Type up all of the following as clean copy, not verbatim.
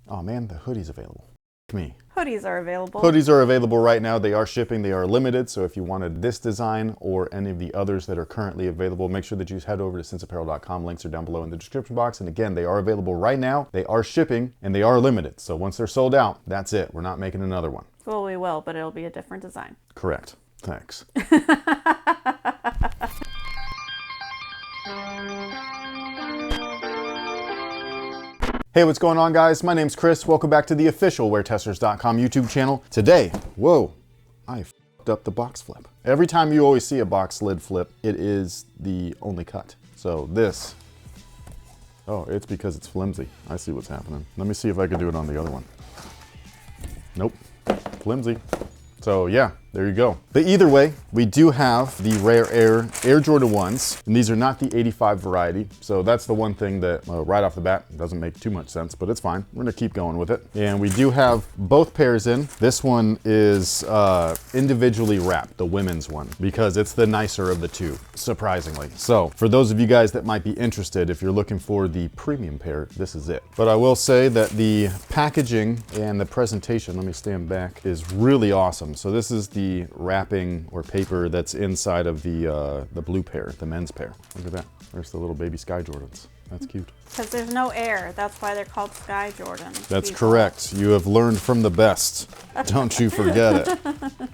Oh man, the hoodie's available. Me. Hoodies are available. Hoodies are available right now. They are shipping. They are limited. So if you wanted this design or any of the others that are currently available, make sure that you head over to sinceapparel.com. Links are down below in the description box. And again, they are available right now. They are shipping and they are limited. So once they're sold out, that's it. We're not making another one. Well, we will, but it'll be a different design. Correct. Thanks. Hey, what's going on, guys? My name's Chris. Welcome back to the official WearTesters.com YouTube channel. Today, whoa, I f***ed up the box flip. Every time you always see a box lid flip, it is the only cut. So this, oh, it's because it's flimsy. I see what's happening. Let me see if I can do it on the other one. Nope, flimsy. So yeah, there you go. But either way, we do have the Rare Air Jordan 1s, and these are not the 85 variety. So that's the one thing that right off the bat doesn't make too much sense, but it's fine. We're gonna keep going with it. And we do have both pairs in. This one is individually wrapped, the women's one, because it's the nicer of the two, surprisingly. So for those of you guys that might be interested, if you're looking for the premium pair, this is it. But I will say that the packaging and the presentation, let me stand back, is really awesome. So this is the wrapping or paper that's inside of the blue pair, the men's pair. Look at that. There's the little baby Sky Jordans. That's cute. Because there's no air. That's why they're called Sky Jordans. That's correct. You have learned from the best. Don't you forget it.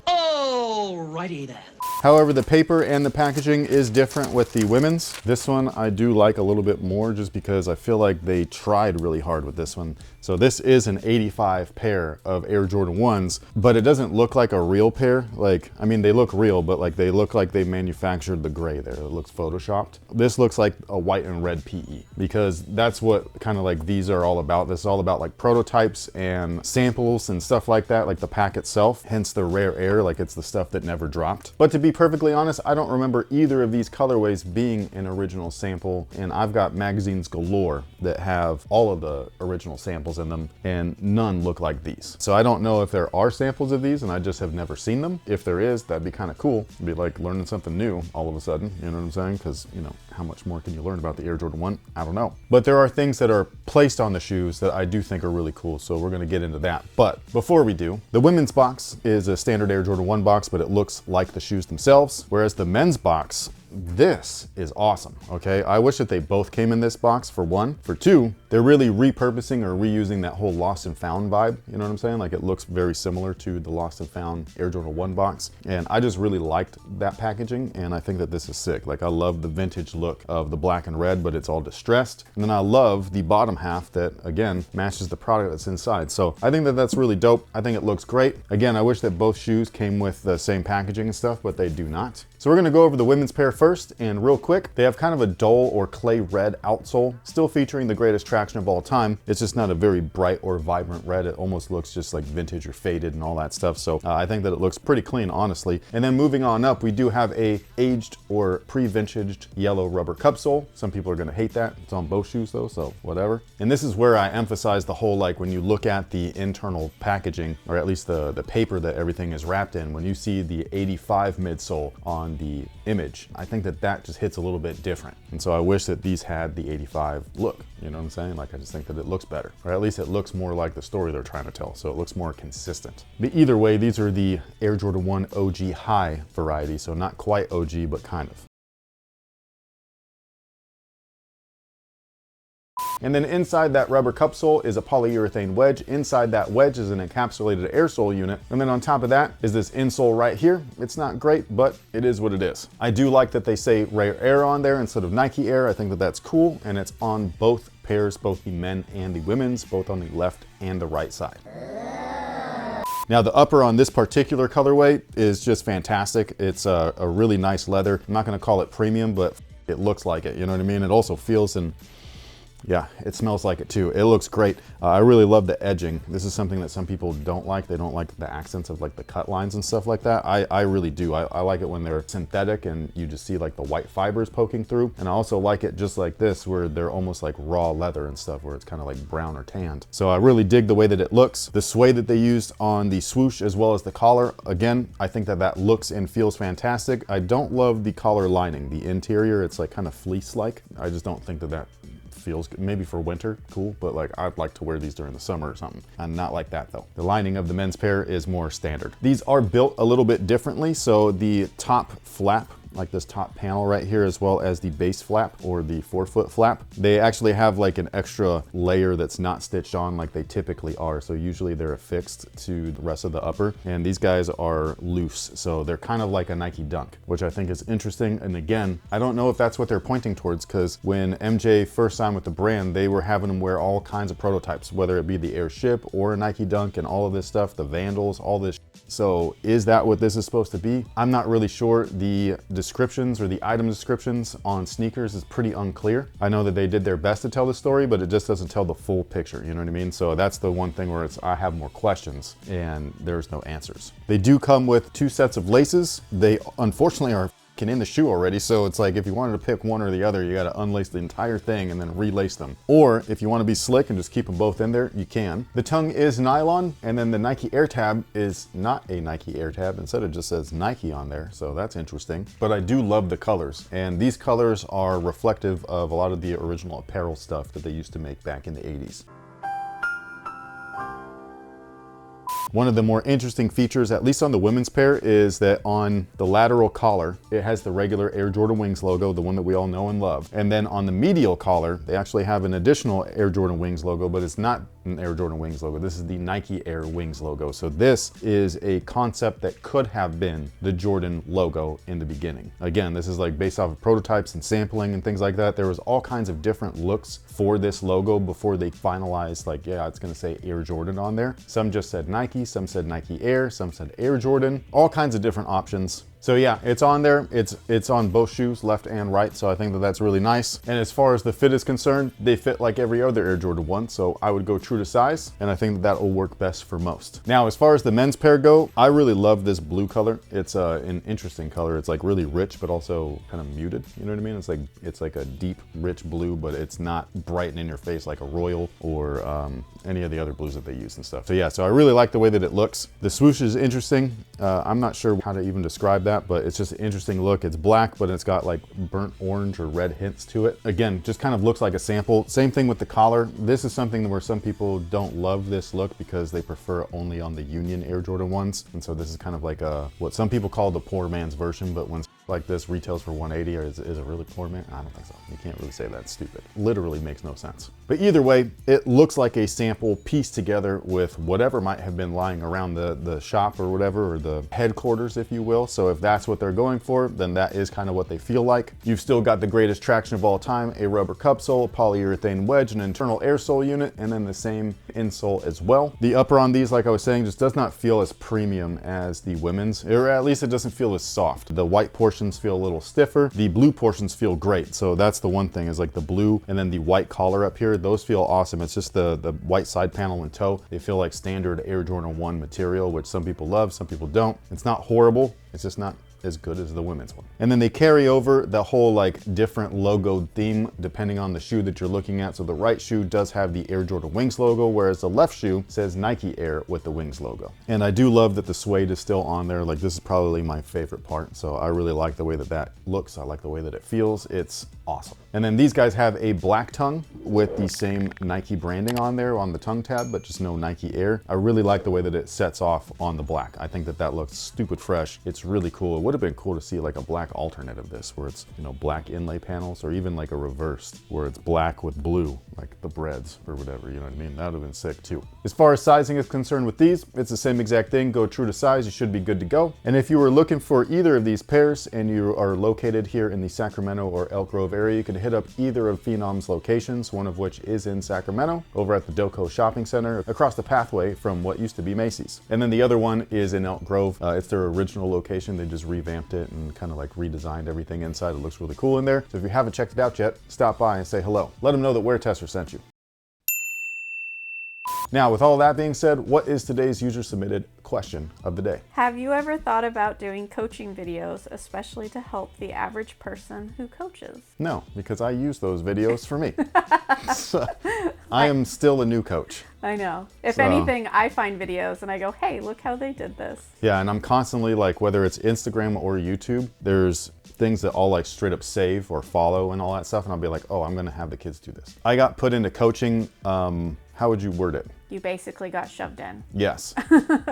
Alrighty then. However, the paper and the packaging is different with the women's. This one I do like a little bit more just because I feel like they tried really hard with this one. So this is an 85 pair of Air Jordan 1s, but it doesn't look like a real pair. Like, I mean, they look real, but like they look like they manufactured the gray there. It looks photoshopped. This looks like a white and red PE because that's what kind of like these are all about. This is all about like prototypes and samples and stuff like that, like the pack itself, hence the Rare Air, like it's the stuff that never dropped. But to be perfectly honest, I don't remember either of these colorways being an original sample, and I've got magazines galore that have all of the original samples in them, and none look like these. So I don't know if there are samples of these and I just have never seen them. If there is, that'd be kind of cool. It'd be like learning something new all of a sudden, you know what I'm saying? Because, you know, how much more can you learn about the Air Jordan 1? I don't know. But there are things that are placed on the shoes that I do think are really cool, so we're gonna get into that. But before we do, the women's box is a standard Air Jordan 1 box, but it looks like the shoes themselves, whereas the men's box, this is awesome, okay? I wish that they both came in this box, for one. For two, they're really repurposing or reusing that whole Lost and Found vibe, you know what I'm saying? Like it looks very similar to the Lost and Found Air Jordan 1 box. And I just really liked that packaging, and I think that this is sick. Like I love the vintage look of the black and red, but it's all distressed. And then I love the bottom half that, again, matches the product that's inside. So I think that that's really dope. I think it looks great. Again, I wish that both shoes came with the same packaging and stuff, but they do not. So we're gonna go over the women's pair first, and real quick, they have kind of a dull or clay red outsole, still featuring the greatest traction of all time. It's just not a very bright or vibrant red. It almost looks just like vintage or faded and all that stuff. So I think that it looks pretty clean, honestly. And then moving on up, we do have a aged or pre-vintaged yellow rubber cup sole. Some people are gonna hate that. It's on both shoes though, so whatever. And this is where I emphasize the whole, like when you look at the internal packaging, or at least the paper that everything is wrapped in, when you see the 85 midsole on the image, I think that that just hits a little bit different. And so I wish that these had the 85 look, you know what I'm saying? Like I just think that it looks better, or at least it looks more like the story they're trying to tell. So it looks more consistent. But either way, these are the Air Jordan 1 OG high variety. So not quite OG, but kind of. And then inside that rubber cup sole is a polyurethane wedge. Inside that wedge is an encapsulated air sole unit. And then on top of that is this insole right here. It's not great, but it is what it is. I do like that they say Rare Air on there instead of Nike Air. I think that that's cool. And it's on both pairs, both the men and the women's, both on the left and the right side. Now the upper on this particular colorway is just fantastic. It's a really nice leather. I'm not gonna call it premium, but it looks like it, you know what I mean? It also feels and yeah, it smells like it too. It looks great. I really love the edging. This is something that some people don't like. They don't like the accents of like the cut lines and stuff like that. I really do. I like it when they're synthetic and you just see like the white fibers poking through. And I also like it just like this, where they're almost like raw leather and stuff, where it's kind of like brown or tanned. So I really dig the way that it looks. The suede that they used on the swoosh as well as the collar, again, I think that that looks and feels fantastic. I don't love the collar lining, the interior. It's like kind of fleece-like. I just don't think that that feels good. Maybe for winter, cool, but like I'd like to wear these during the summer or something. I'm not like that though. The lining of the men's pair is more standard. These are built a little bit differently. So the top flap, like this top panel right here, as well as the base flap or the forefoot flap, they actually have like an extra layer that's not stitched on like they typically are. So usually they're affixed to the rest of the upper, and these guys are loose. So they're kind of like a Nike Dunk, which I think is interesting. And again, I don't know if that's what they're pointing towards, because when MJ first signed with the brand, they were having them wear all kinds of prototypes, whether it be the Airship or a Nike Dunk and all of this stuff, the Vandals, all this. So is that what this is supposed to be? I'm not really sure. The descriptions or the item descriptions on sneakers is pretty unclear. I know that they did their best to tell the story, but it just doesn't tell the full picture, you know what I mean? So that's the one thing where I have more questions and there's no answers. They do come with 2 sets of laces. They unfortunately are in the shoe already, so it's like if you wanted to pick one or the other, you got to unlace the entire thing and then relace them. Or if you want to be slick and just keep them both in there, you can. The tongue is nylon, and then the Nike Air tab is not a Nike Air tab. Instead, it just says Nike on there, so that's interesting. But I do love the colors, and these colors are reflective of a lot of the original apparel stuff that they used to make back in the 80s. One of the more interesting features, at least on the women's pair, is that on the lateral collar, it has the regular Air Jordan Wings logo, the one that we all know and love. And then on the medial collar, they actually have an additional Air Jordan Wings logo, but it's not an Air Jordan Wings logo. This is the Nike Air Wings logo. So this is a concept that could have been the Jordan logo in the beginning. Again, this is like based off of prototypes and sampling and things like that. There was all kinds of different looks for this logo before they finalized, like, yeah, it's gonna say Air Jordan on there. Some just said Nike, some said Nike Air, some said Air Jordan, all kinds of different options. So yeah, it's on there. It's on both shoes, left and right. So I think that that's really nice. And as far as the fit is concerned, they fit like every other Air Jordan 1. So I would go true to size. And I think that will work best for most. Now, as far as the men's pair go, I really love this blue color. It's an interesting color. It's like really rich, but also kind of muted. You know what I mean? It's like a deep, rich blue, but it's not bright and in your face like a royal or any of the other blues that they use and stuff. So yeah, so I really like the way that it looks. The swoosh is interesting. I'm not sure how to even describe that, but it's just an interesting look. It's black, but it's got like burnt orange or red hints to it. Again, just kind of looks like a sample. Same thing with the collar. This is something where some people don't love this look because they prefer only on the Union Air Jordan 1s. And so this is kind of like what some people call the poor man's version, but when like this retails for 180, or is it really poor man? I don't think so. You can't really say that. It's stupid. Literally makes no sense. But either way, it looks like a sample pieced together with whatever might have been lying around the shop or whatever, or the headquarters, if you will. So if that's what they're going for, then that is kind of what they feel like. You've still got the greatest traction of all time, a rubber cup sole, polyurethane wedge, an internal air sole unit, and then the same insole as well. The upper on these, like I was saying, just does not feel as premium as the women's, or at least it doesn't feel as soft. The white portions feel a little stiffer. The blue portions feel great. So that's the one thing, is like the blue and then the white collar up here, those feel awesome. It's just the white side panel and toe. They feel like standard Air Jordan 1 material, which some people love, some people don't. It's not horrible. It's just not as good as the women's one. And then they carry over the whole like different logo theme depending on the shoe that you're looking at. So the right shoe does have the Air Jordan Wings logo, whereas the left shoe says Nike Air with the Wings logo. And I do love that the suede is still on there. Like, this is probably my favorite part. So I really like the way that that looks. I like the way that it feels. It's awesome. And then these guys have a black tongue with the same Nike branding on there on the tongue tab, but just no Nike Air. I really like the way that it sets off on the black. I think that that looks stupid fresh. It's really cool. It would have been cool to see like a black alternate of this, where it's, you know, black inlay panels, or even like a reversed where it's black with blue, like the breads or whatever, you know what I mean? That would have been sick too. As far as sizing is concerned with these, it's the same exact thing. Go true to size, you should be good to go. And if you were looking for either of these pairs and you are located here in the Sacramento or Elk Grove area, you can hit up either of Phenom's locations, one of which is in Sacramento over at the Doco Shopping Center across the pathway from what used to be Macy's. And then the other one is in Elk Grove. It's their original location. They just revamped it and kind of like redesigned everything inside. It looks really cool in there. So if you haven't checked it out yet, stop by and say hello. Let them know that WearTesters sent you. Now, with all that being said, what is today's user-submitted question of the day? Have you ever thought about doing coaching videos, especially to help the average person who coaches? No, because I use those videos for me. So, I am still a new coach. I know. If So- anything, I find videos and I go, hey, look how they did this. Yeah, and I'm constantly like, whether it's Instagram or YouTube, there's things that I'll like straight up save or follow and all that stuff, and I'll be like, oh, I'm gonna have the kids do this. I got put into coaching, how would you word it? You basically got shoved in. Yes.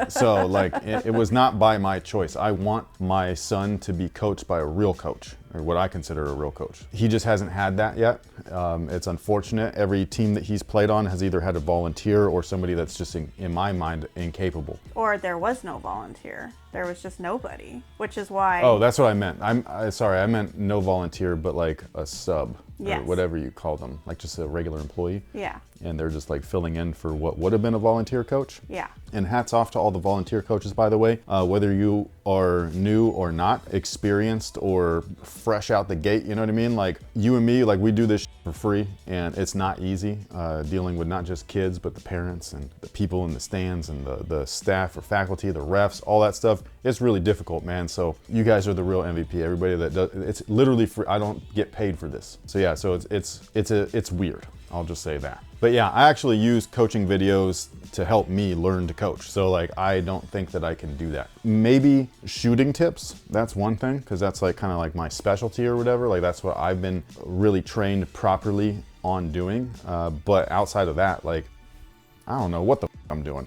So like, it was not by my choice. I want my son to be coached by a real coach, or what I consider a real coach. He just hasn't had that yet. It's unfortunate. Every team that he's played on has either had a volunteer or somebody that's just, in my mind, incapable. Or there was no volunteer. There was just nobody, which is why. Oh, that's what I meant. Sorry, I meant no volunteer, but like a sub, Yes. or whatever you call them, like just a regular employee. Yeah. And they're just like filling in for what would have been a volunteer coach. Yeah. And hats off to all the volunteer coaches, by the way. Whether you are new or not, experienced or fresh out the gate, you know what I mean? Like you and me, like we do this for free, and it's not easy dealing with not just kids, but the parents and the people in the stands and the staff or faculty, the refs, all that stuff. It's really difficult, man. So you guys are the real MVP. Everybody that does, it's literally free. I don't get paid for this. So yeah, so it's weird. I'll just say that. But yeah, I actually use coaching videos to help me learn to coach. So like, I don't think that I can do that. Maybe shooting tips, that's one thing, because that's like kind of like my specialty or whatever. Like that's what I've been really trained properly on doing. But outside of that, like, I don't know what the I'm doing.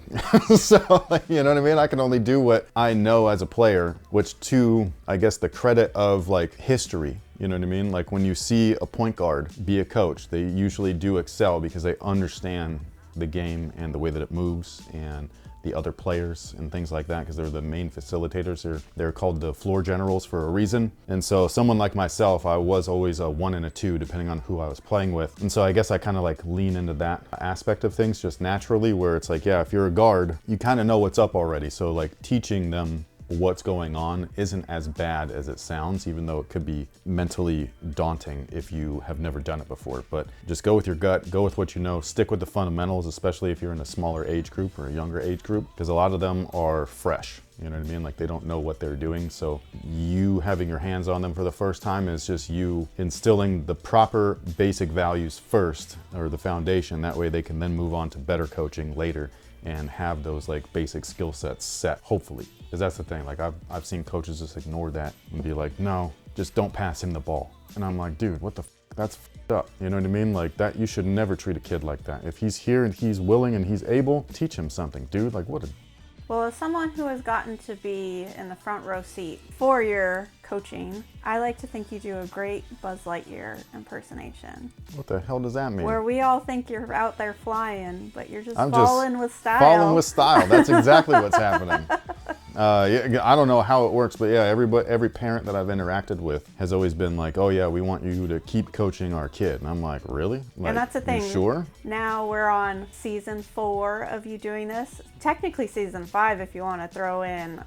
So, like, you know what I mean? I can only do what I know as a player, which to, I guess, the credit of like history, you know what I mean? Like when you see a point guard be a coach, they usually do excel because they understand the game and the way that it moves and the other players and things like that, because they're the main facilitators. They're called the floor generals for a reason. And so someone like myself, I was always a 1 and a 2 depending on who I was playing with. And so I guess I kind of like lean into that aspect of things just naturally, where it's like, yeah, if you're a guard, you kind of know what's up already. So like teaching them what's going on isn't as bad as it sounds, even though it could be mentally daunting if you have never done it before. But just go with your gut, go with what you know, stick with the fundamentals, especially if you're in a smaller age group or a younger age group, because a lot of them are fresh. You know what I mean? Like they don't know what they're doing. So you having your hands on them for the first time is just you instilling the proper basic values first, or the foundation. That way they can then move on to better coaching later and have those like basic skill sets set, hopefully. Because that's the thing, like I've seen coaches just ignore that and be like, no, just don't pass him the ball. And I'm like, dude, what the f? That's f***ed up. You know what I mean? Like that, you should never treat a kid like that. If he's here and he's willing and he's able, teach him something, dude. Like what a... Well, as someone who has gotten to be in the front row seat for your coaching, I like to think you do a great Buzz Lightyear impersonation. What the hell does that mean? Where we all think you're out there flying, but you're just I'm falling with style. Falling with style. That's exactly what's happening. Yeah, I don't know how it works, but yeah, every parent that I've interacted with has always been like, oh yeah, we want you to keep coaching our kid. And I'm like, really? Like, and that's the thing. You sure? Now we're on season 4 of you doing this. Technically season 5 if you want to throw in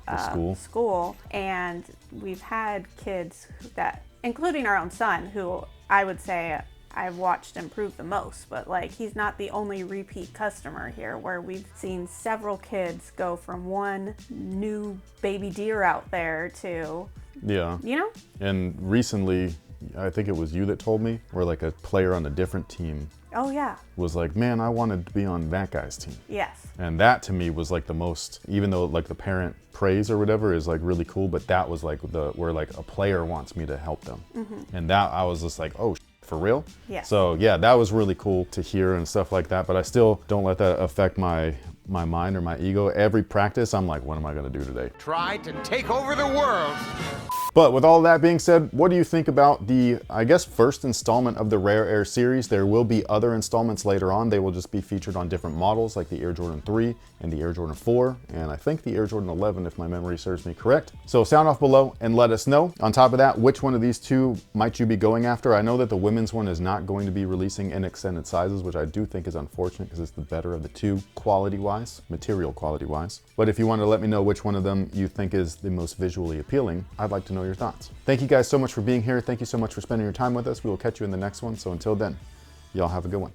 school. And we've had kids that, including our own son, who I would say I've watched improve the most, but like he's not the only repeat customer here, where we've seen several kids go from one new baby deer out there to, yeah, you know? And recently, I think it was you that told me, where like a player on a different team Oh yeah. was like, man, I wanted to be on that guy's team. Yes. And that to me was like the most, even though like the parent praise or whatever is like really cool, but that was like where like a player wants me to help them. Mm-hmm. And that I was just like, oh, for real? Yeah. So yeah, that was really cool to hear and stuff like that, but I still don't let that affect my mind or my ego. Every practice, I'm like, what am I gonna do today? Try to take over the world. But with all that being said, what do you think about the, I guess, first installment of the Rare Air series? There will be other installments later on. They will just be featured on different models like the Air Jordan 3 and the Air Jordan 4, and I think the Air Jordan 11 if my memory serves me correct. So sound off below and let us know. On top of that, which one of these two might you be going after? I know that the women's one is not going to be releasing in extended sizes, which I do think is unfortunate because it's the better of the two quality-wise, material quality-wise. But if you want to let me know which one of them you think is the most visually appealing, I'd like to know your thoughts. Thank you guys so much for being here. Thank you so much for spending your time with us. We will catch you in the next one. So until then, y'all have a good one.